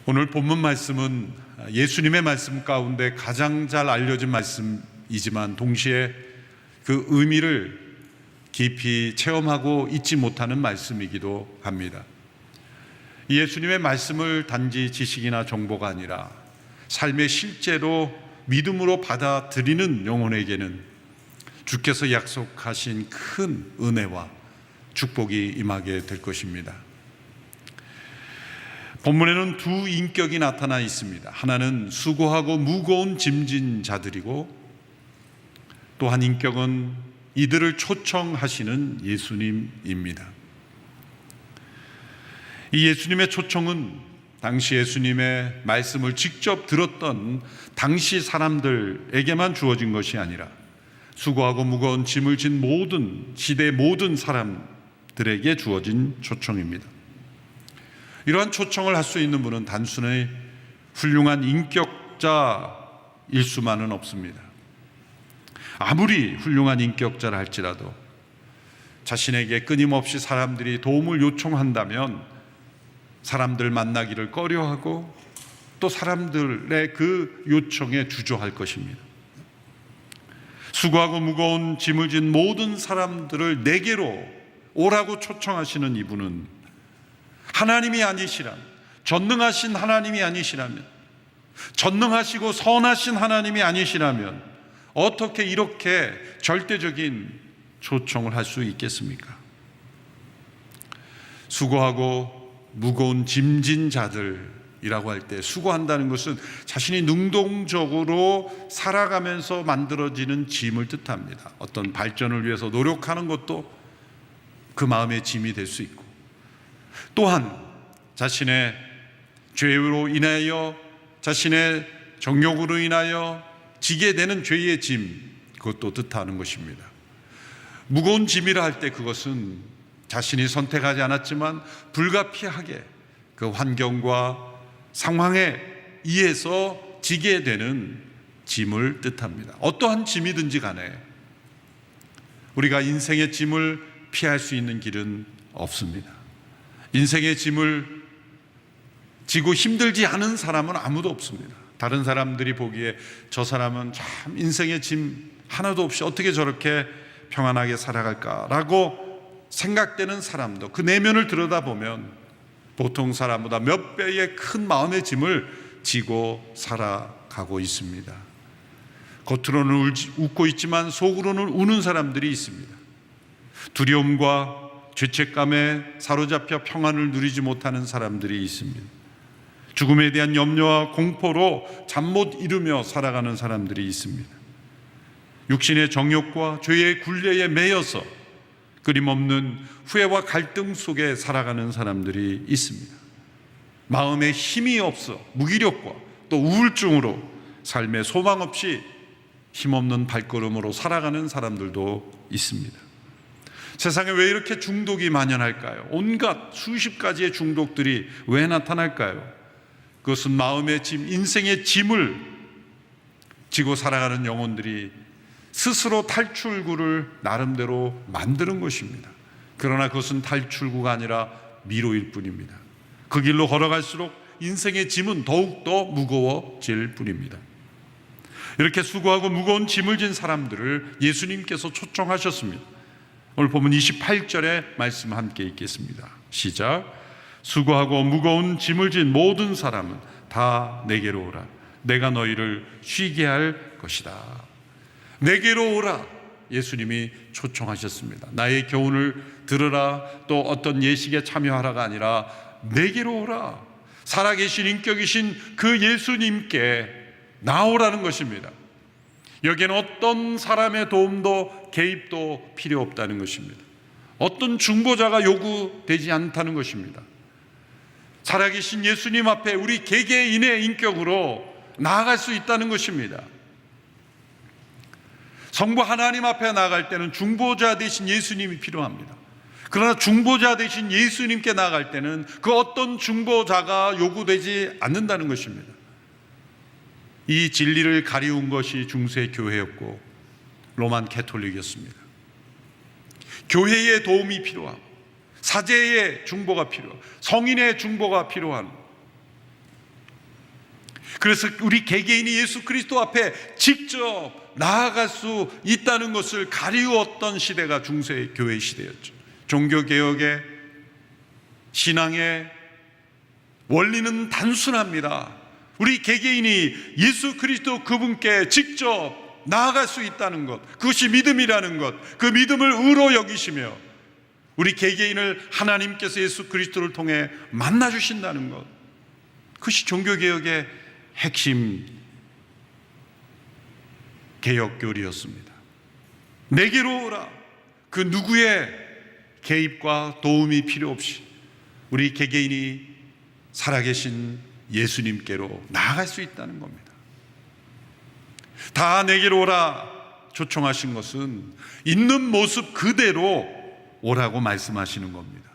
오늘 본문 말씀은 예수님의 말씀 가운데 가장 잘 알려진 말씀이지만 동시에 그 의미를 깊이 체험하고 잊지 못하는 말씀이기도 합니다. 예수님의 말씀을 단지 지식이나 정보가 아니라 삶의 실제로 믿음으로 받아들이는 영혼에게는 주께서 약속하신 큰 은혜와 축복이 임하게 될 것입니다. 본문에는 두 인격이 나타나 있습니다. 하나는 수고하고 무거운 짐진 자들이고 또 한 인격은 이들을 초청하시는 예수님입니다. 이 예수님의 초청은 당시 예수님의 말씀을 직접 들었던 당시 사람들에게만 주어진 것이 아니라 수고하고 무거운 짐을 진 모든 시대의 모든 사람들에게 주어진 초청입니다. 이러한 초청을 할 수 있는 분은 단순히 훌륭한 인격자일 수만은 없습니다. 아무리 훌륭한 인격자라 할지라도 자신에게 끊임없이 사람들이 도움을 요청한다면 사람들 만나기를 꺼려하고 또 사람들의 그 요청에 주저할 것입니다. 수고하고 무거운 짐을 진 모든 사람들을 내게로 오라고 초청하시는 이분은 하나님이 아니시라면, 전능하신 하나님이 아니시라면, 전능하시고 선하신 하나님이 아니시라면 어떻게 이렇게 절대적인 초청을 할 수 있겠습니까? 수고하고 무거운 짐진 자들이라고 할 때 수고한다는 것은 자신이 능동적으로 살아가면서 만들어지는 짐을 뜻합니다. 어떤 발전을 위해서 노력하는 것도 그 마음의 짐이 될 수 있고, 또한 자신의 죄로 인하여 자신의 정욕으로 인하여 지게 되는 죄의 짐, 그것도 뜻하는 것입니다. 무거운 짐이라 할 때 그것은 자신이 선택하지 않았지만 불가피하게 그 환경과 상황에 의해서 지게 되는 짐을 뜻합니다. 어떠한 짐이든지 간에 우리가 인생의 짐을 피할 수 있는 길은 없습니다. 인생의 짐을 지고 힘들지 않은 사람은 아무도 없습니다. 다른 사람들이 보기에 저 사람은 참 인생의 짐 하나도 없이 어떻게 저렇게 평안하게 살아갈까라고 생각되는 사람도 그 내면을 들여다보면 보통 사람보다 몇 배의 큰 마음의 짐을 지고 살아가고 있습니다. 겉으로는 웃고 있지만 속으로는 우는 사람들이 있습니다. 두려움과 죄책감에 사로잡혀 평안을 누리지 못하는 사람들이 있습니다. 죽음에 대한 염려와 공포로 잠 못 이루며 살아가는 사람들이 있습니다. 육신의 정욕과 죄의 굴레에 매여서 끊임없는 후회와 갈등 속에 살아가는 사람들이 있습니다. 마음에 힘이 없어 무기력과 또 우울증으로 삶에 소망 없이 힘없는 발걸음으로 살아가는 사람들도 있습니다. 세상에 왜 이렇게 중독이 만연할까요? 온갖 수십 가지의 중독들이 왜 나타날까요? 그것은 마음의 짐, 인생의 짐을 지고 살아가는 영혼들이 스스로 탈출구를 나름대로 만드는 것입니다. 그러나 그것은 탈출구가 아니라 미로일 뿐입니다. 그 길로 걸어갈수록 인생의 짐은 더욱더 무거워질 뿐입니다. 이렇게 수고하고 무거운 짐을 진 사람들을 예수님께서 초청하셨습니다. 오늘 보면 28절의 말씀 함께 읽겠습니다. 시작. 수고하고 무거운 짐을 진 모든 사람은 다 내게로 오라. 내가 너희를 쉬게 할 것이다. 내게로 오라. 예수님이 초청하셨습니다. 나의 교훈을 들으라, 또 어떤 예식에 참여하라가 아니라 내게로 오라. 살아계신 인격이신 그 예수님께 나오라는 것입니다. 여기에는 어떤 사람의 도움도 개입도 필요 없다는 것입니다. 어떤 중보자가 요구되지 않다는 것입니다. 살아계신 예수님 앞에 우리 개개인의 인격으로 나아갈 수 있다는 것입니다. 성부 하나님 앞에 나아갈 때는 중보자 되신 예수님이 필요합니다. 그러나 중보자 되신 예수님께 나아갈 때는 그 어떤 중보자가 요구되지 않는다는 것입니다. 이 진리를 가리운 것이 중세 교회였고 로만 캐톨릭이었습니다. 교회의 도움이 필요하고 사제의 중보가 필요하고 성인의 중보가 필요한 그래서 우리 개개인이 예수 그리스도 앞에 직접 나아갈 수 있다는 것을 가리웠던 시대가 중세 교회 시대였죠. 종교개혁의 신앙의 원리는 단순합니다. 우리 개개인이 예수 그리스도 그분께 직접 나아갈 수 있다는 것, 그것이 믿음이라는 것, 그 믿음을 의로 여기시며 우리 개개인을 하나님께서 예수 그리스도를 통해 만나 주신다는 것, 그것이 종교개혁의 핵심 개혁교리였습니다. 내게로 오라. 그 누구의 개입과 도움이 필요 없이 우리 개개인이 살아계신 예수님께로 나아갈 수 있다는 겁니다. 다 내게로 오라 초청하신 것은 있는 모습 그대로 오라고 말씀하시는 겁니다.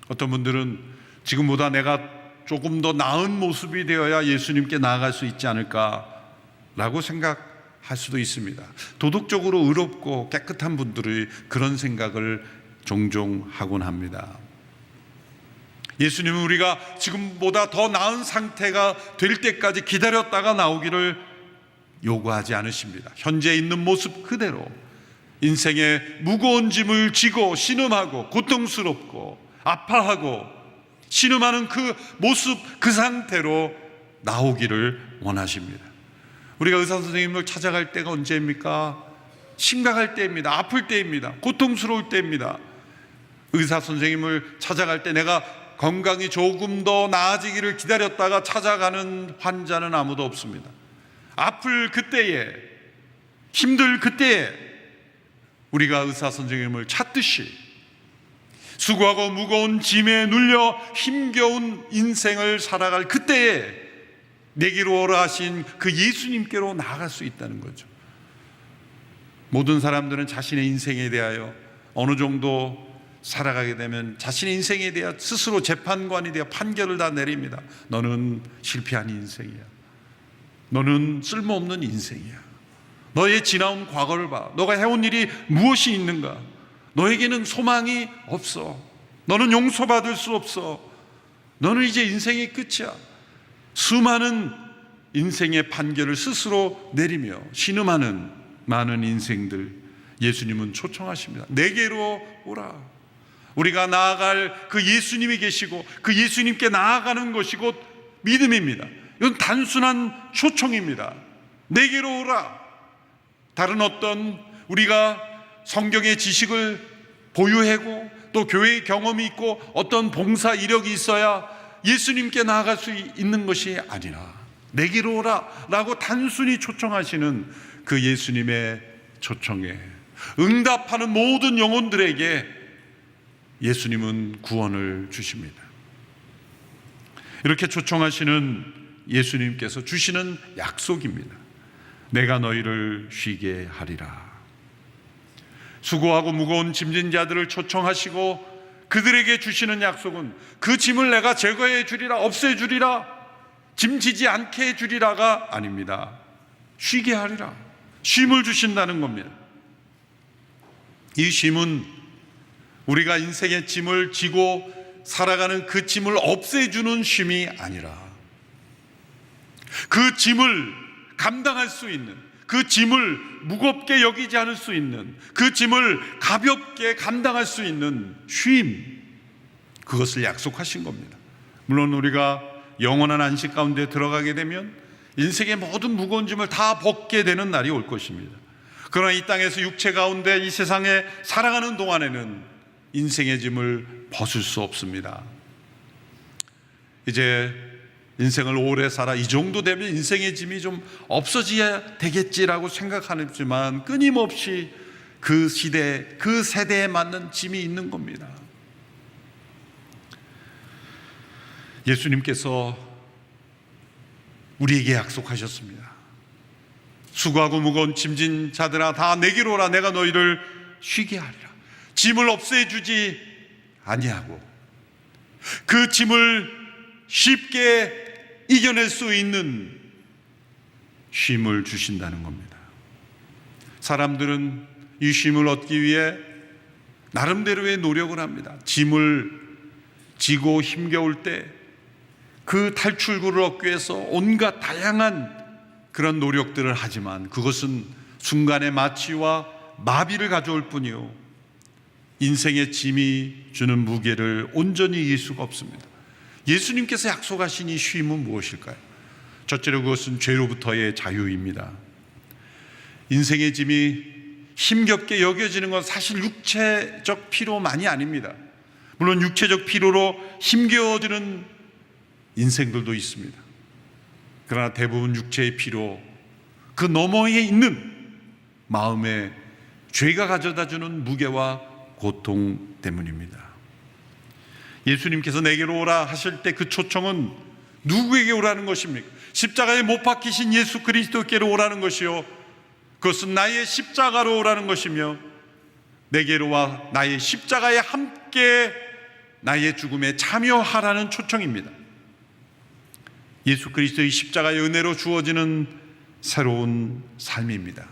어떤 분들은 지금보다 내가 조금 더 나은 모습이 되어야 예수님께 나아갈 수 있지 않을까라고 생각할 수도 있습니다. 도덕적으로 의롭고 깨끗한 분들이 그런 생각을 종종 하곤 합니다. 예수님은 우리가 지금보다 더 나은 상태가 될 때까지 기다렸다가 나오기를 요구하지 않으십니다. 현재 있는 모습 그대로 인생의 무거운 짐을 지고 신음하고 고통스럽고 아파하고 신음하는 그 모습 그 상태로 나오기를 원하십니다. 우리가 의사 선생님을 찾아갈 때가 언제입니까? 심각할 때입니다. 아플 때입니다. 고통스러울 때입니다. 의사 선생님을 찾아갈 때 내가 건강이 조금 더 나아지기를 기다렸다가 찾아가는 환자는 아무도 없습니다. 아플 그때에, 힘들 그때에 우리가 의사 선생님을 찾듯이 수고하고 무거운 짐에 눌려 힘겨운 인생을 살아갈 그때에 내게로 오라 하신 그 예수님께로 나아갈 수 있다는 거죠. 모든 사람들은 자신의 인생에 대하여 어느 정도 살아가게 되면 자신의 인생에 대해 스스로 재판관이 되어 판결을 다 내립니다. 너는 실패한 인생이야. 너는 쓸모없는 인생이야. 너의 지나온 과거를 봐. 너가 해온 일이 무엇이 있는가? 너에게는 소망이 없어. 너는 용서받을 수 없어. 너는 이제 인생이 끝이야. 수많은 인생의 판결을 스스로 내리며 신음하는 많은 인생들, 예수님은 초청하십니다. 내게로 오라. 우리가 나아갈 그 예수님이 계시고 그 예수님께 나아가는 것이 곧 믿음입니다. 이건 단순한 초청입니다. 내게로 오라. 다른 어떤 우리가 성경의 지식을 보유하고 또 교회의 경험이 있고 어떤 봉사 이력이 있어야 예수님께 나아갈 수 있는 것이 아니라 내게로 오라 라고 단순히 초청하시는 그 예수님의 초청에 응답하는 모든 영혼들에게 예수님은 구원을 주십니다. 이렇게 초청하시는 예수님께서 주시는 약속입니다. 내가 너희를 쉬게 하리라. 수고하고 무거운 짐진 자들을 초청하시고 그들에게 주시는 약속은 그 짐을 내가 제거해 주리라, 없애 주리라, 짐지지 않게 해 주리라가 아닙니다. 쉬게 하리라. 쉼을 주신다는 겁니다. 이 쉼은 우리가 인생의 짐을 지고 살아가는 그 짐을 없애주는 쉼이 아니라 그 짐을 감당할 수 있는, 그 짐을 무겁게 여기지 않을 수 있는, 그 짐을 가볍게 감당할 수 있는 쉼, 그것을 약속하신 겁니다. 물론 우리가 영원한 안식 가운데 들어가게 되면 인생의 모든 무거운 짐을 다 벗게 되는 날이 올 것입니다. 그러나 이 땅에서 육체 가운데 이 세상에 살아가는 동안에는 인생의 짐을 벗을 수 없습니다. 이제 인생을 오래 살아 이 정도 되면 인생의 짐이 좀 없어져야 되겠지라고 생각하지만 끊임없이 그 시대, 그 세대에 맞는 짐이 있는 겁니다. 예수님께서 우리에게 약속하셨습니다. 수고하고 무거운 짐진 자들아 다 내게로 오라. 내가 너희를 쉬게 하리라. 짐을 없애주지 아니하고 그 짐을 쉽게 이겨낼 수 있는 쉼을 주신다는 겁니다. 사람들은 이 쉼을 얻기 위해 나름대로의 노력을 합니다. 짐을 지고 힘겨울 때 그 탈출구를 얻기 위해서 온갖 다양한 그런 노력들을 하지만 그것은 순간의 마취와 마비를 가져올 뿐이요, 인생의 짐이 주는 무게를 온전히 이길 수가 없습니다. 예수님께서 약속하신 이 쉼은 무엇일까요? 첫째로 그것은 죄로부터의 자유입니다. 인생의 짐이 힘겹게 여겨지는 건 사실 육체적 피로만이 아닙니다. 물론 육체적 피로로 힘겨워지는 인생들도 있습니다. 그러나 대부분 육체의 피로, 그 너머에 있는 마음의 죄가 가져다주는 무게와 고통 때문입니다. 예수님께서 내게로 오라 하실 때 그 초청은 누구에게 오라는 것입니까? 십자가에 못 박히신 예수 그리스도께로 오라는 것이요, 그것은 나의 십자가로 오라는 것이며, 내게로 와 나의 십자가에 함께 나의 죽음에 참여하라는 초청입니다. 예수 그리스도의 십자가의 은혜로 주어지는 새로운 삶입니다.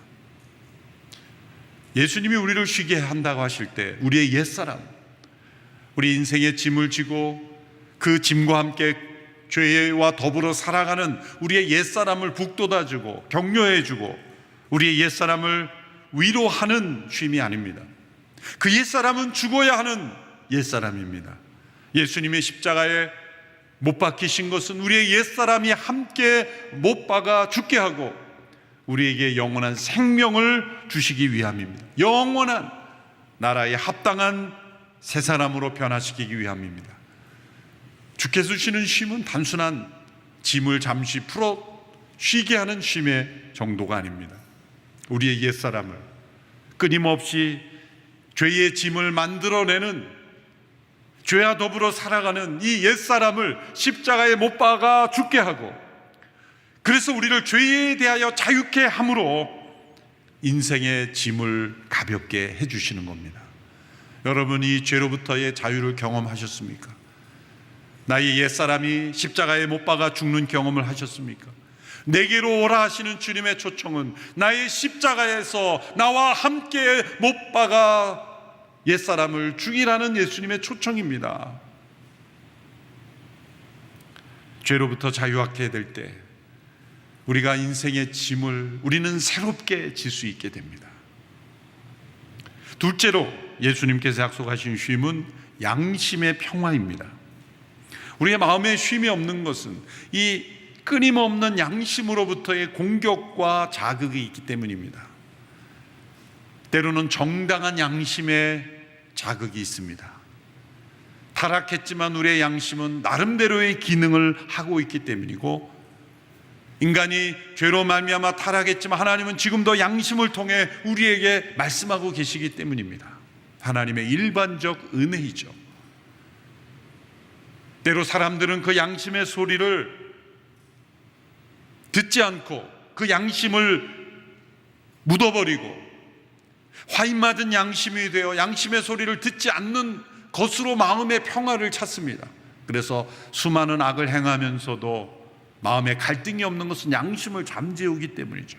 예수님이 우리를 쉬게 한다고 하실 때 우리의 옛사람, 우리 인생의 짐을 지고 그 짐과 함께 죄와 더불어 살아가는 우리의 옛사람을 북돋아주고 격려해주고 우리의 옛사람을 위로하는 쉼이 아닙니다. 그 옛사람은 죽어야 하는 옛사람입니다. 예수님의 십자가에 못 박히신 것은 우리의 옛사람이 함께 못 박아 죽게 하고 우리에게 영원한 생명을 주시기 위함입니다. 영원한 나라에 합당한 새 사람으로 변화시키기 위함입니다. 주께서 주시는 쉼은 단순한 짐을 잠시 풀어 쉬게 하는 쉼의 정도가 아닙니다. 우리의 옛사람을 끊임없이 죄의 짐을 만들어내는, 죄와 더불어 살아가는 이 옛사람을 십자가에 못 박아 죽게 하고, 그래서 우리를 죄에 대하여 자유케 함으로 인생의 짐을 가볍게 해주시는 겁니다. 여러분, 이 죄로부터의 자유를 경험하셨습니까? 나의 옛사람이 십자가에 못 박아 죽는 경험을 하셨습니까? 내게로 오라 하시는 주님의 초청은 나의 십자가에서 나와 함께 못 박아 옛사람을 죽이라는 예수님의 초청입니다. 죄로부터 자유하게 될 때 우리가 인생의 짐을 우리는 새롭게 질 수 있게 됩니다. 둘째로 예수님께서 약속하신 쉼은 양심의 평화입니다. 우리의 마음에 쉼이 없는 것은 이 끊임없는 양심으로부터의 공격과 자극이 있기 때문입니다. 때로는 정당한 양심의 자극이 있습니다. 타락했지만 우리의 양심은 나름대로의 기능을 하고 있기 때문이고, 인간이 죄로 말미암아 타락했지만 하나님은 지금도 양심을 통해 우리에게 말씀하고 계시기 때문입니다. 하나님의 일반적 은혜이죠. 때로 사람들은 그 양심의 소리를 듣지 않고 그 양심을 묻어버리고 화인맞은 양심이 되어 양심의 소리를 듣지 않는 것으로 마음의 평화를 찾습니다. 그래서 수많은 악을 행하면서도 마음에 갈등이 없는 것은 양심을 잠재우기 때문이죠.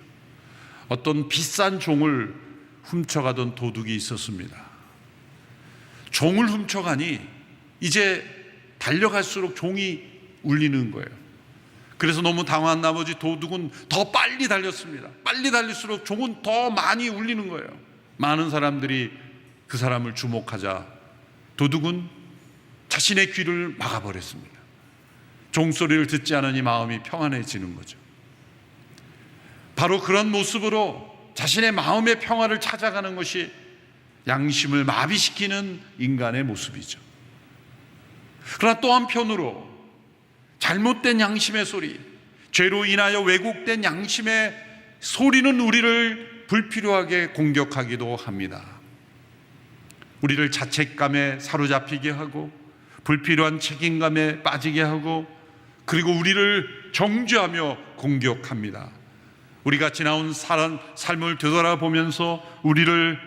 어떤 비싼 종을 훔쳐가던 도둑이 있었습니다. 종을 훔쳐가니 이제 달려갈수록 종이 울리는 거예요. 그래서 너무 당황한 나머지 도둑은 더 빨리 달렸습니다. 빨리 달릴수록 종은 더 많이 울리는 거예요. 많은 사람들이 그 사람을 주목하자 도둑은 자신의 귀를 막아버렸습니다. 종소리를 듣지 않으니 마음이 평안해지는 거죠. 바로 그런 모습으로 자신의 마음의 평화를 찾아가는 것이 양심을 마비시키는 인간의 모습이죠. 그러나 또 한편으로 잘못된 양심의 소리, 죄로 인하여 왜곡된 양심의 소리는 우리를 불필요하게 공격하기도 합니다. 우리를 자책감에 사로잡히게 하고 불필요한 책임감에 빠지게 하고, 그리고 우리를 정죄하며 공격합니다. 우리가 지나온 삶을 되돌아보면서 우리를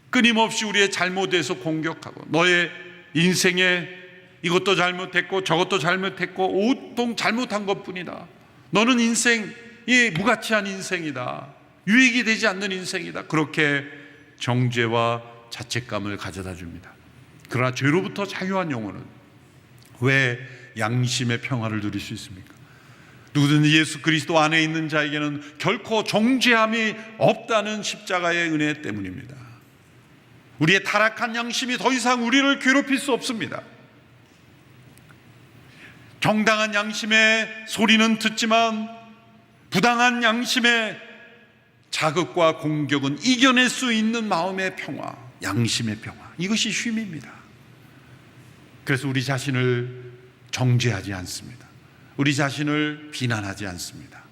끊임없이 우리의 잘못에서 공격하고, 너의 인생에 이것도 잘못했고 저것도 잘못했고 온통 잘못한 것뿐이다. 너는 인생이 무가치한 인생이다. 유익이 되지 않는 인생이다. 그렇게 정죄와 자책감을 가져다 줍니다. 그러나 죄로부터 자유한 영혼은 왜 양심의 평화를 누릴 수 있습니까? 누구든지 예수 그리스도 안에 있는 자에게는 결코 정죄함이 없다는 십자가의 은혜 때문입니다. 우리의 타락한 양심이 더 이상 우리를 괴롭힐 수 없습니다. 정당한 양심의 소리는 듣지만 부당한 양심의 자극과 공격은 이겨낼 수 있는 마음의 평화, 양심의 평화, 이것이 쉼입니다. 그래서 우리 자신을 정죄하지 않습니다. 우리 자신을 비난하지 않습니다.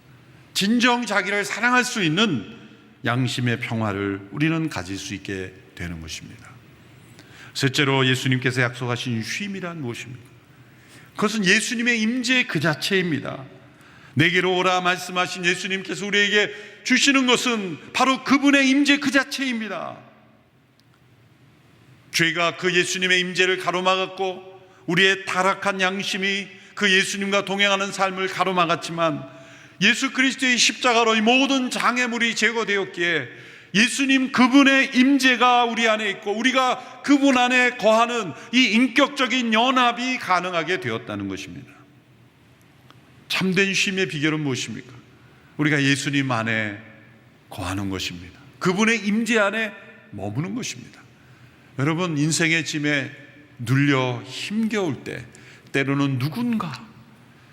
진정 자기를 사랑할 수 있는 양심의 평화를 우리는 가질 수 있게 되는 것입니다. 셋째로 예수님께서 약속하신 쉼이란 무엇입니까? 그것은 예수님의 임재 그 자체입니다. 내게로 오라 말씀하신 예수님께서 우리에게 주시는 것은 바로 그분의 임재 그 자체입니다. 죄가 그 예수님의 임재를 가로막았고 우리의 타락한 양심이 그 예수님과 동행하는 삶을 가로막았지만 예수 그리스도의 십자가로 이 모든 장애물이 제거되었기에 예수님 그분의 임재가 우리 안에 있고 우리가 그분 안에 거하는 이 인격적인 연합이 가능하게 되었다는 것입니다. 참된 쉼의 비결은 무엇입니까? 우리가 예수님 안에 거하는 것입니다. 그분의 임재 안에 머무는 것입니다. 여러분, 인생의 짐에 눌려 힘겨울 때 때로는 누군가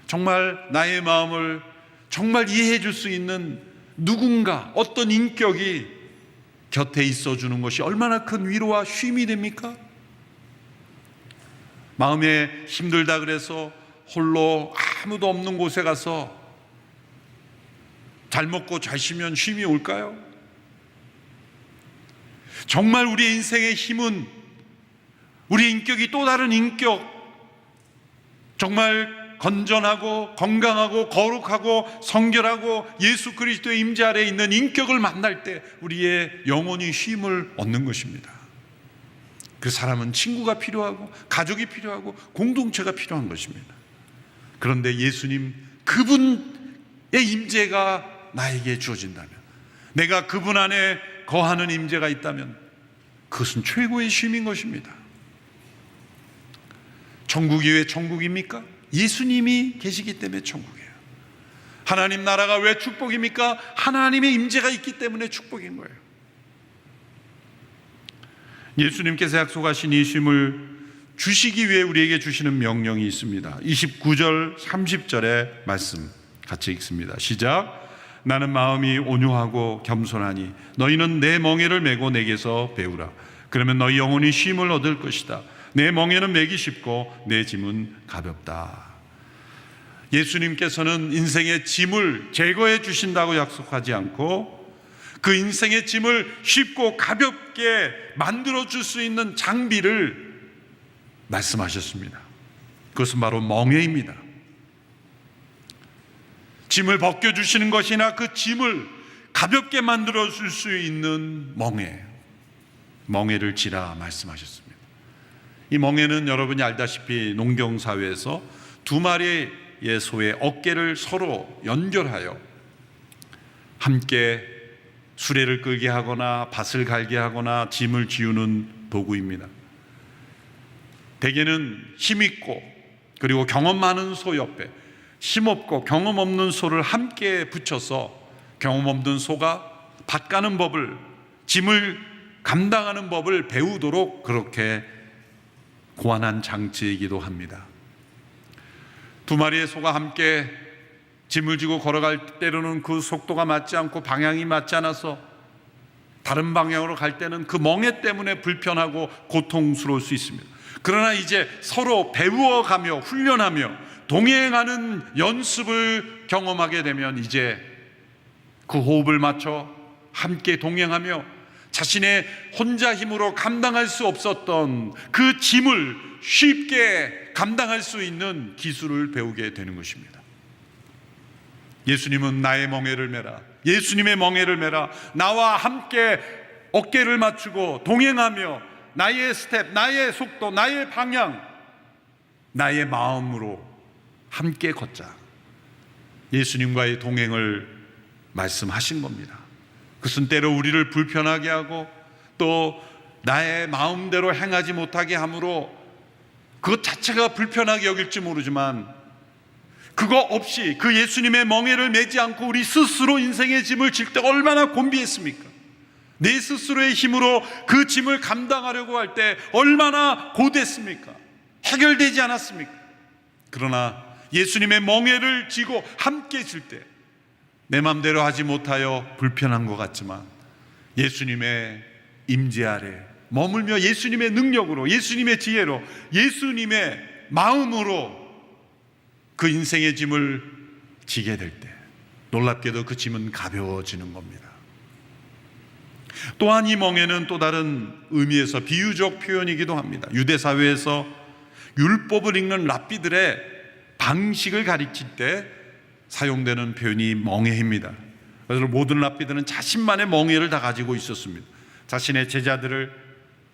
정말 나의 마음을 정말 이해해 줄 수 있는 누군가, 어떤 인격이 곁에 있어주는 것이 얼마나 큰 위로와 쉼이 됩니까? 마음에 힘들다 그래서 홀로 아무도 없는 곳에 가서 잘 먹고 잘 쉬면 쉼이 올까요? 정말 우리의 인생의 힘은 우리 인격이 또 다른 인격, 정말 건전하고 건강하고 거룩하고 성결하고 예수 그리스도의 임재 아래에 있는 인격을 만날 때 우리의 영혼이 쉼을 얻는 것입니다. 그 사람은 친구가 필요하고 가족이 필요하고 공동체가 필요한 것입니다. 그런데 예수님 그분의 임재가 나에게 주어진다면, 내가 그분 안에 거하는 임재가 있다면 그것은 최고의 쉼인 것입니다. 천국이 왜 천국입니까? 예수님이 계시기 때문에 천국이에요. 하나님 나라가 왜 축복입니까? 하나님의 임재가 있기 때문에 축복인 거예요. 예수님께서 약속하신 이 쉼을 주시기 위해 우리에게 주시는 명령이 있습니다. 29절 30절의 말씀 같이 읽습니다. 시작. 나는 마음이 온유하고 겸손하니 너희는 내 멍에를 메고 내게서 배우라. 그러면 너희 영혼이 쉼을 얻을 것이다. 내 멍에는 메기 쉽고 내 짐은 가볍다. 예수님께서는 인생의 짐을 제거해 주신다고 약속하지 않고 그 인생의 짐을 쉽고 가볍게 만들어 줄 수 있는 장비를 말씀하셨습니다. 그것은 바로 멍에입니다. 짐을 벗겨주시는 것이나 그 짐을 가볍게 만들어 줄 수 있는 멍에를 지라 말씀하셨습니다. 이 멍에는 여러분이 알다시피 농경사회에서 두 마리의 소의 어깨를 서로 연결하여 함께 수레를 끌게 하거나 밭을 갈게 하거나 짐을 지우는 도구입니다. 대개는 힘있고 그리고 경험 많은 소 옆에 힘없고 경험 없는 소를 함께 붙여서 경험 없는 소가 밭 가는 법을, 짐을 감당하는 법을 배우도록 그렇게 고안한 장치이기도 합니다. 두 마리의 소가 함께 짐을 지고 걸어갈 때로는 그 속도가 맞지 않고 방향이 맞지 않아서 다른 방향으로 갈 때는 그 멍에 때문에 불편하고 고통스러울 수 있습니다. 그러나 이제 서로 배워가며 훈련하며 동행하는 연습을 경험하게 되면 이제 그 호흡을 맞춰 함께 동행하며 자신의 혼자 힘으로 감당할 수 없었던 그 짐을 쉽게 감당할 수 있는 기술을 배우게 되는 것입니다. 예수님은 나의 멍에를 메라, 예수님의 멍에를 메라, 나와 함께 어깨를 맞추고 동행하며 나의 스텝, 나의 속도, 나의 방향, 나의 마음으로 함께 걷자. 예수님과의 동행을 말씀하신 겁니다. 그것은 때로 우리를 불편하게 하고 또 나의 마음대로 행하지 못하게 함으로 그것 자체가 불편하게 여길지 모르지만 그거 없이 그 예수님의 멍에를 매지 않고 우리 스스로 인생의 짐을 질 때 얼마나 곤비했습니까? 내 스스로의 힘으로 그 짐을 감당하려고 할 때 얼마나 고됐습니까? 해결되지 않았습니까? 그러나 예수님의 멍에를 지고 함께 질 때 내 맘대로 하지 못하여 불편한 것 같지만 예수님의 임재 아래 머물며 예수님의 능력으로, 예수님의 지혜로, 예수님의 마음으로 그 인생의 짐을 지게 될 때 놀랍게도 그 짐은 가벼워지는 겁니다. 또한 이 멍에는 또 다른 의미에서 비유적 표현이기도 합니다. 유대 사회에서 율법을 읽는 랍비들의 방식을 가르칠 때 사용되는 표현이 멍에입니다. 그래서 모든 랍비들은 자신만의 멍에를 다 가지고 있었습니다. 자신의 제자들을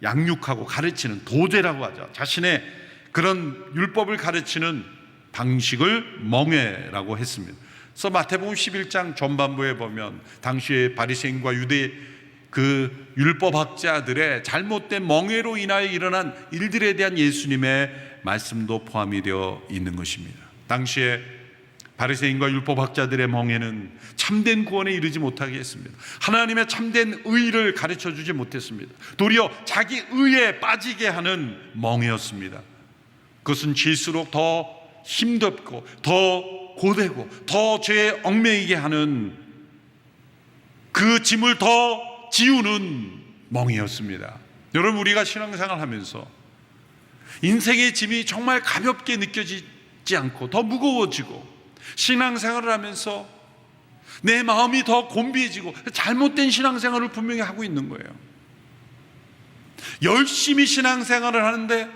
양육하고 가르치는 도제라고 하죠. 자신의 그런 율법을 가르치는 방식을 멍에라고 했습니다. 그래서 마태복음 11장 전반부에 보면 당시의 바리새인과 유대 그 율법학자들의 잘못된 멍에로 인하여 일어난 일들에 대한 예수님의 말씀도 포함이 되어 있는 것입니다. 당시에 바리새인과 율법학자들의 멍에는 참된 구원에 이르지 못하게 했습니다. 하나님의 참된 의를 가르쳐 주지 못했습니다. 도리어 자기 의에 빠지게 하는 멍에였습니다. 그것은 질수록 더 힘겹고 더 고되고 더 죄에 얽매이게 하는 그 짐을 더 지우는 멍에였습니다. 여러분, 우리가 신앙생활을 하면서 인생의 짐이 정말 가볍게 느껴지지 않고 더 무거워지고 신앙생활을 하면서 내 마음이 더 곤비해지고 잘못된 신앙생활을 분명히 하고 있는 거예요. 열심히 신앙생활을 하는데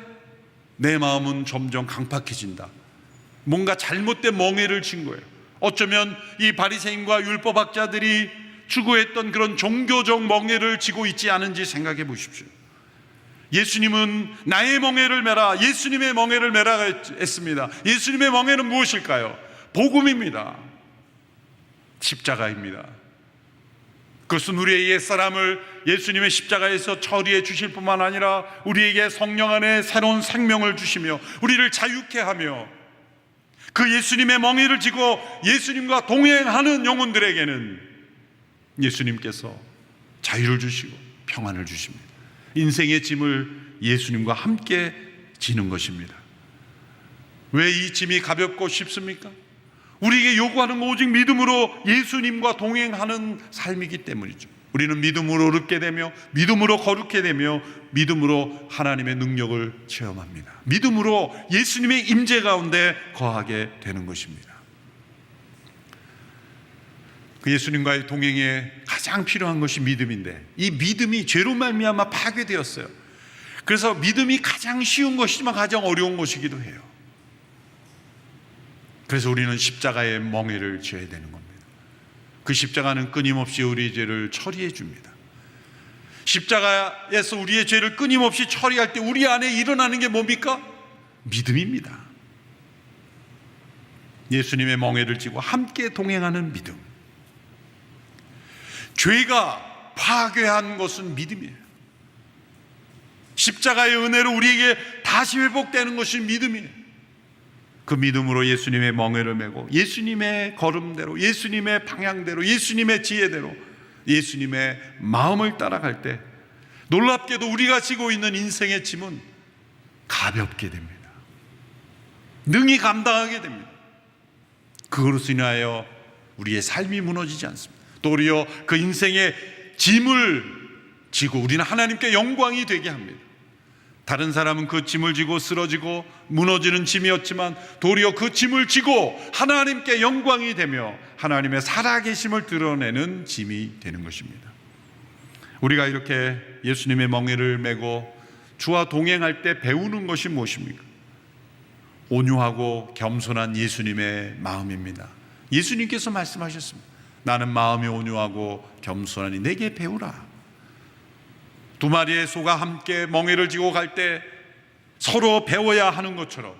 내 마음은 점점 강팍해진다. 뭔가 잘못된 멍에를 친 거예요. 어쩌면 이 바리새인과 율법학자들이 추구했던 그런 종교적 멍에를 지고 있지 않은지 생각해 보십시오. 예수님은 나의 멍에를 메라, 예수님의 멍에를 메라 했습니다. 예수님의 멍에는 무엇일까요? 복음입니다. 십자가입니다. 그것은 우리의 옛사람을 예수님의 십자가에서 처리해 주실 뿐만 아니라 우리에게 성령 안에 새로운 생명을 주시며 우리를 자유케 하며 그 예수님의 멍에를 지고 예수님과 동행하는 영혼들에게는 예수님께서 자유를 주시고 평안을 주십니다. 인생의 짐을 예수님과 함께 지는 것입니다. 왜 이 짐이 가볍고 쉽습니까? 우리에게 요구하는 건 오직 믿음으로 예수님과 동행하는 삶이기 때문이죠. 우리는 믿음으로 얻게 되며 믿음으로 거룩게 되며 믿음으로 하나님의 능력을 체험합니다. 믿음으로 예수님의 임재 가운데 거하게 되는 것입니다. 그 예수님과의 동행에 가장 필요한 것이 믿음인데 이 믿음이 죄로 말미암아 파괴되었어요. 그래서 믿음이 가장 쉬운 것이지만 가장 어려운 것이기도 해요. 그래서 우리는 십자가의 멍에를 져야 되는 겁니다. 그 십자가는 끊임없이 우리의 죄를 처리해 줍니다. 십자가에서 우리의 죄를 끊임없이 처리할 때 우리 안에 일어나는 게 뭡니까? 믿음입니다. 예수님의 멍에를 지고 함께 동행하는 믿음. 죄가 파괴한 것은 믿음이에요. 십자가의 은혜로 우리에게 다시 회복되는 것이 믿음이에요. 그 믿음으로 예수님의 멍에를 메고 예수님의 걸음대로, 예수님의 방향대로, 예수님의 지혜대로 예수님의 마음을 따라갈 때 놀랍게도 우리가 지고 있는 인생의 짐은 가볍게 됩니다. 능히 감당하게 됩니다. 그것으로 인하여 우리의 삶이 무너지지 않습니다. 도리어 그 인생의 짐을 지고 우리는 하나님께 영광이 되게 합니다. 다른 사람은 그 짐을 지고 쓰러지고 무너지는 짐이었지만 도리어 그 짐을 지고 하나님께 영광이 되며 하나님의 살아계심을 드러내는 짐이 되는 것입니다. 우리가 이렇게 예수님의 멍에를 메고 주와 동행할 때 배우는 것이 무엇입니까? 온유하고 겸손한 예수님의 마음입니다. 예수님께서 말씀하셨습니다. 나는 마음이 온유하고 겸손하니 내게 배우라. 두 마리의 소가 함께 멍에를 지고 갈 때 서로 배워야 하는 것처럼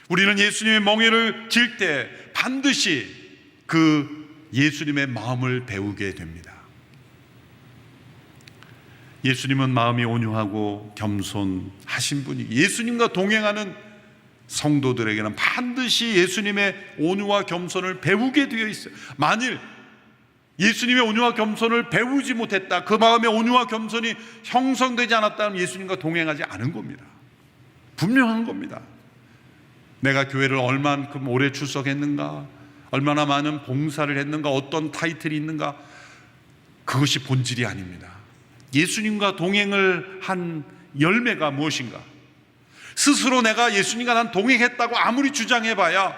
우리는 예수님의 멍에를 질 때 반드시 그 예수님의 마음을 배우게 됩니다. 예수님은 마음이 온유하고 겸손하신 분이, 예수님과 동행하는 성도들에게는 반드시 예수님의 온유와 겸손을 배우게 되어 있어요. 만일 예수님의 온유와 겸손을 배우지 못했다, 그 마음의 온유와 겸손이 형성되지 않았다면 예수님과 동행하지 않은 겁니다. 분명한 겁니다. 내가 교회를 얼만큼 오래 출석했는가, 얼마나 많은 봉사를 했는가, 어떤 타이틀이 있는가, 그것이 본질이 아닙니다. 예수님과 동행을 한 열매가 무엇인가? 스스로 내가 예수님과 난 동행했다고 아무리 주장해봐야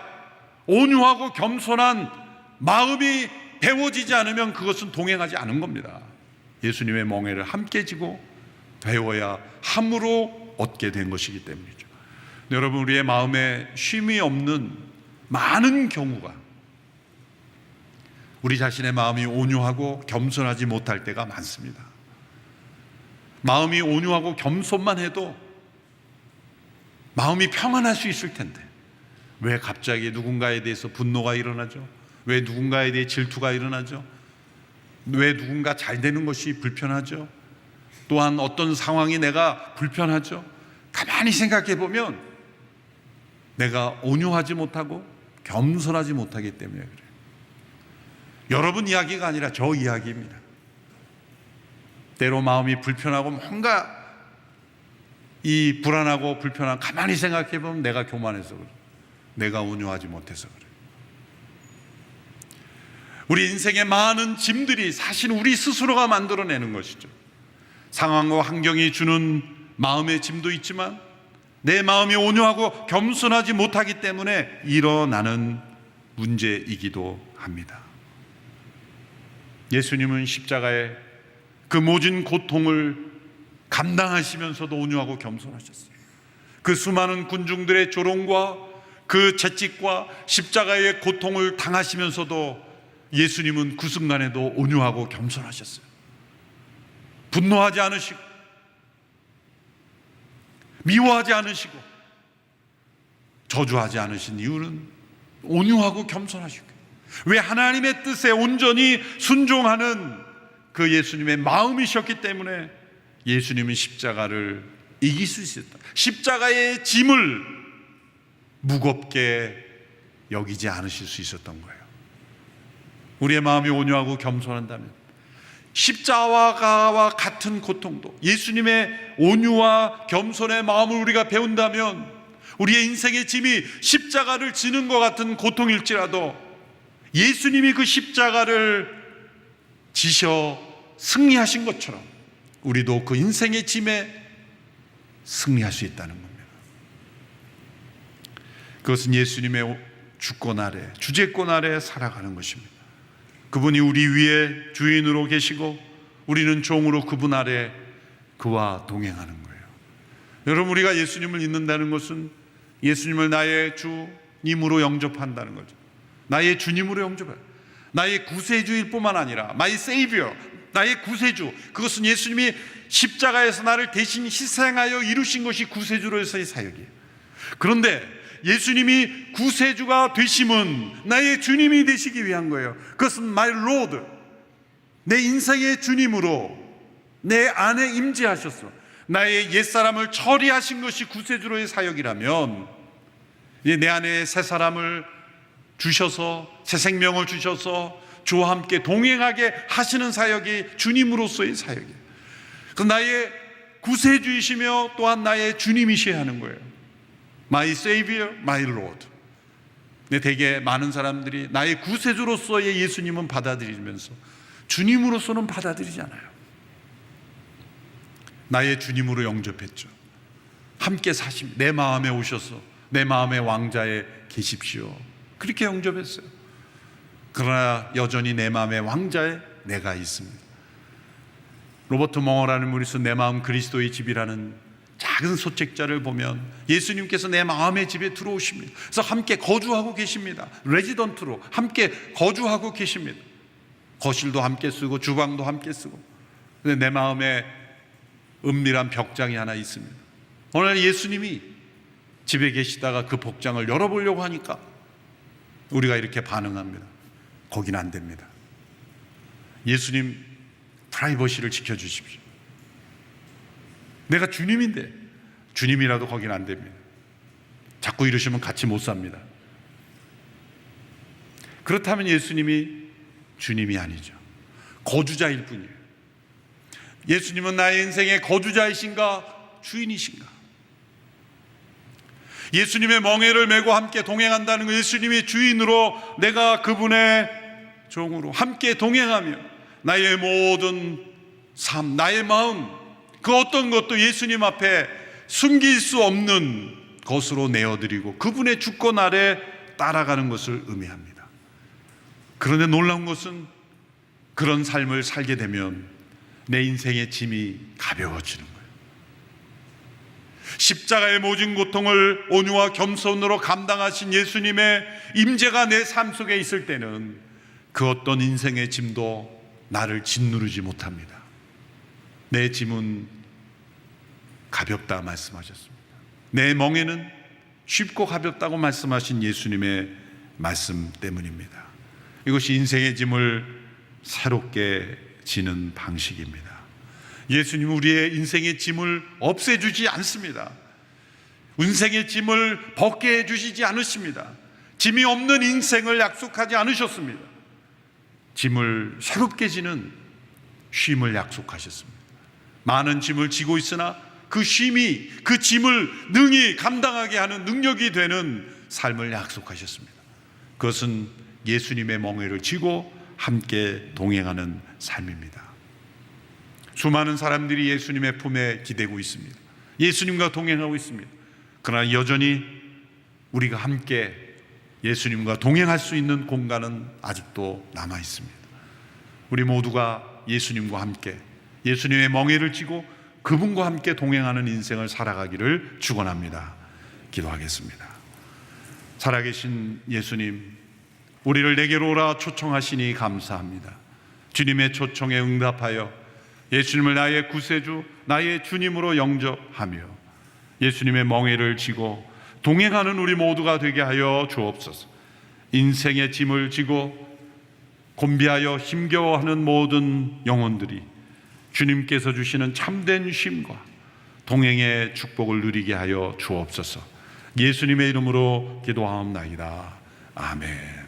온유하고 겸손한 마음이 배워지지 않으면 그것은 동행하지 않은 겁니다. 예수님의 멍에를 함께 지고 배워야 함으로 얻게 된 것이기 때문이죠. 여러분, 우리의 마음에 쉼이 없는 많은 경우가 우리 자신의 마음이 온유하고 겸손하지 못할 때가 많습니다. 마음이 온유하고 겸손만 해도 마음이 평안할 수 있을 텐데 왜 갑자기 누군가에 대해서 분노가 일어나죠? 왜 누군가에 대해 질투가 일어나죠? 왜 누군가 잘 되는 것이 불편하죠? 또한 어떤 상황이 내가 불편하죠? 가만히 생각해 보면 내가 온유하지 못하고 겸손하지 못하기 때문에 그래요. 여러분 이야기가 아니라 저 이야기입니다. 때로 마음이 불편하고 뭔가 이 불안하고 불편한, 가만히 생각해 보면 내가 교만해서 그래, 내가 온유하지 못해서 그래. 우리 인생의 많은 짐들이 사실 우리 스스로가 만들어내는 것이죠. 상황과 환경이 주는 마음의 짐도 있지만 내 마음이 온유하고 겸손하지 못하기 때문에 일어나는 문제이기도 합니다. 예수님은 십자가에 그 모진 고통을 감당하시면서도 온유하고 겸손하셨어요. 그 수많은 군중들의 조롱과 그 채찍과 십자가의 고통을 당하시면서도 예수님은 그 순간에도 온유하고 겸손하셨어요. 분노하지 않으시고 미워하지 않으시고 저주하지 않으신 이유는 온유하고 겸손하시고, 왜 하나님의 뜻에 온전히 순종하는 그 예수님의 마음이셨기 때문에 예수님은 십자가를 이길 수 있었다. 십자가의 짐을 무겁게 여기지 않으실 수 있었던 거예요. 우리의 마음이 온유하고 겸손한다면 십자가와 같은 고통도, 예수님의 온유와 겸손의 마음을 우리가 배운다면 우리의 인생의 짐이 십자가를 지는 것 같은 고통일지라도 예수님이 그 십자가를 지셔 승리하신 것처럼 우리도 그 인생의 짐에 승리할 수 있다는 겁니다. 그것은 예수님의 주권 아래, 주재권 아래 살아가는 것입니다. 그분이 우리 위에 주인으로 계시고 우리는 종으로 그분 아래 그와 동행하는 거예요. 여러분, 우리가 예수님을 믿는다는 것은 예수님을 나의 주님으로 영접한다는 거죠. 나의 주님으로 영접해요. 나의 구세주일 뿐만 아니라 My Savior, 나의 구세주. 그것은 예수님이 십자가에서 나를 대신 희생하여 이루신 것이 구세주로서의 사역이에요. 그런데 예수님이 구세주가 되심은 나의 주님이 되시기 위한 거예요. 그것은 My Lord, 내 인생의 주님으로 내 안에 임재하셨어. 나의 옛사람을 처리하신 것이 구세주로의 사역이라면 내 안에 새 사람을 주셔서, 새 생명을 주셔서 주와 함께 동행하게 하시는 사역이 주님으로서의 사역이에요. 그 나의 구세주이시며 또한 나의 주님이셔야 하는 거예요. My Savior, My Lord. 근데 되게 많은 사람들이 나의 구세주로서의 예수님은 받아들이면서 주님으로서는 받아들이지 않아요. 나의 주님으로 영접했죠. 함께 사심, 내 마음에 오셔서 내 마음의 왕자에 계십시오. 그렇게 영접했어요. 그러나 여전히 내 마음의 왕자에 내가 있습니다. 로버트 멍어라는 분이 내 마음 그리스도의 집이라는 작은 소책자를 보면 예수님께서 내 마음의 집에 들어오십니다. 그래서 함께 거주하고 계십니다. 레지던트로 함께 거주하고 계십니다. 거실도 함께 쓰고 주방도 함께 쓰고. 근데 내 마음에 은밀한 벽장이 하나 있습니다. 오늘 예수님이 집에 계시다가 그 복장을 열어보려고 하니까 우리가 이렇게 반응합니다. 거긴 안 됩니다. 예수님 프라이버시를 지켜주십시오. 내가 주님인데. 주님이라도 거긴 안 됩니다. 자꾸 이러시면 같이 못 삽니다. 그렇다면 예수님이 주님이 아니죠. 거주자일 뿐이에요. 예수님은 나의 인생의 거주자이신가 주인이신가? 예수님의 멍에를 메고 함께 동행한다는 것, 예수님이 주인으로 내가 그분의 종으로 함께 동행하며 나의 모든 삶, 나의 마음, 그 어떤 것도 예수님 앞에 숨길 수 없는 것으로 내어드리고 그분의 주권 아래 따라가는 것을 의미합니다. 그런데 놀라운 것은 그런 삶을 살게 되면 내 인생의 짐이 가벼워지는 거예요. 십자가의 모진 고통을 온유와 겸손으로 감당하신 예수님의 임재가 내 삶 속에 있을 때는 그 어떤 인생의 짐도 나를 짓누르지 못합니다. 내 짐은 가볍다 말씀하셨습니다. 내 멍에는 쉽고 가볍다고 말씀하신 예수님의 말씀 때문입니다. 이것이 인생의 짐을 새롭게 지는 방식입니다. 예수님은 우리의 인생의 짐을 없애주지 않습니다. 인생의 짐을 벗게 해주시지 않으십니다. 짐이 없는 인생을 약속하지 않으셨습니다. 짐을 새롭게 지는 쉼을 약속하셨습니다. 많은 짐을 지고 있으나 그 쉼이 그 짐을 능히 감당하게 하는 능력이 되는 삶을 약속하셨습니다. 그것은 예수님의 멍에를 쥐고 함께 동행하는 삶입니다. 수많은 사람들이 예수님의 품에 기대고 있습니다. 예수님과 동행하고 있습니다. 그러나 여전히 우리가 함께 예수님과 동행할 수 있는 공간은 아직도 남아 있습니다. 우리 모두가 예수님과 함께 예수님의 멍에를 쥐고 그분과 함께 동행하는 인생을 살아가기를 축원합니다. 기도하겠습니다. 살아계신 예수님, 우리를 내게로 오라 초청하시니 감사합니다. 주님의 초청에 응답하여 예수님을 나의 구세주, 나의 주님으로 영접하며 예수님의 멍에를 지고 동행하는 우리 모두가 되게 하여 주옵소서. 인생의 짐을 지고 곤비하여 힘겨워하는 모든 영혼들이 주님께서 주시는 참된 쉼과 동행의 축복을 누리게 하여 주옵소서. 예수님의 이름으로 기도하옵나이다. 아멘.